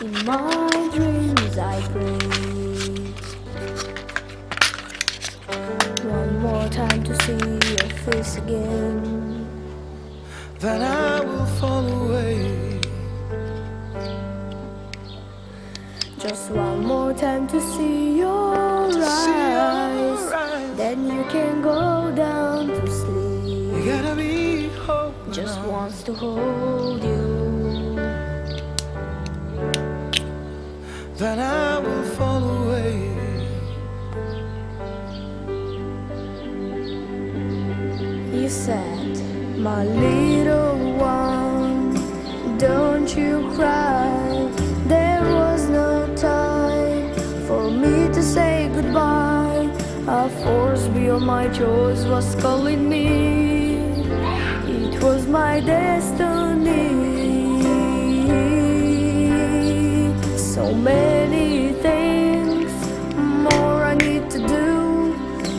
In my dreams I pray one more time to see your face again. Then I will fall away. Just one more time to see your eyes. Then you can go down to sleep. You gotta be holding Just on. wants to hold you. Then I will fall away. You said, my little one, don't you cry. There was no time for me to say goodbye. A force beyond my choice was calling me. It was my destiny. So many things more I need to do.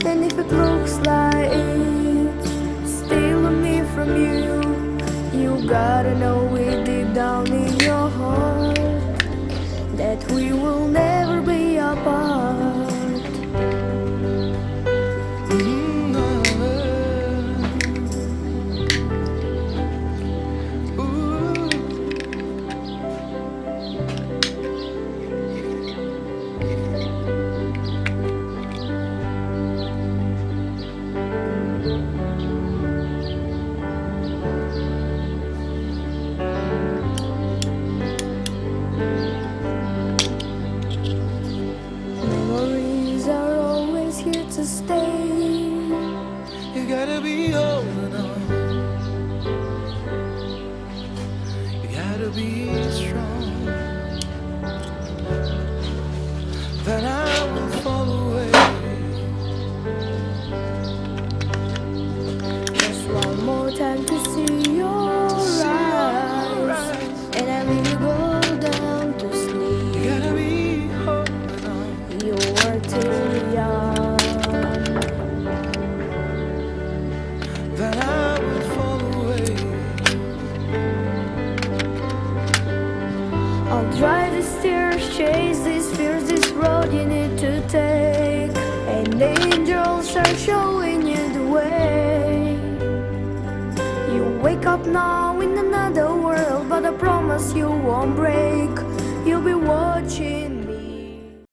And if it looks like it's stealing me from you, you gotta know it deep down in your heart that we will never be apart. Memories are always here to stay. You gotta be holding on. You gotta be strong. Then I will fall away. Just one more time to see your eyes, and I leave you go down to You sleep. gotta be holding on. You are too young. Then I will fall away. I'll drive these stairs, chase these fears, this road you need to take, and angels are showing you the way. You wake up now in another world, but I promise you won't break. You'll be watching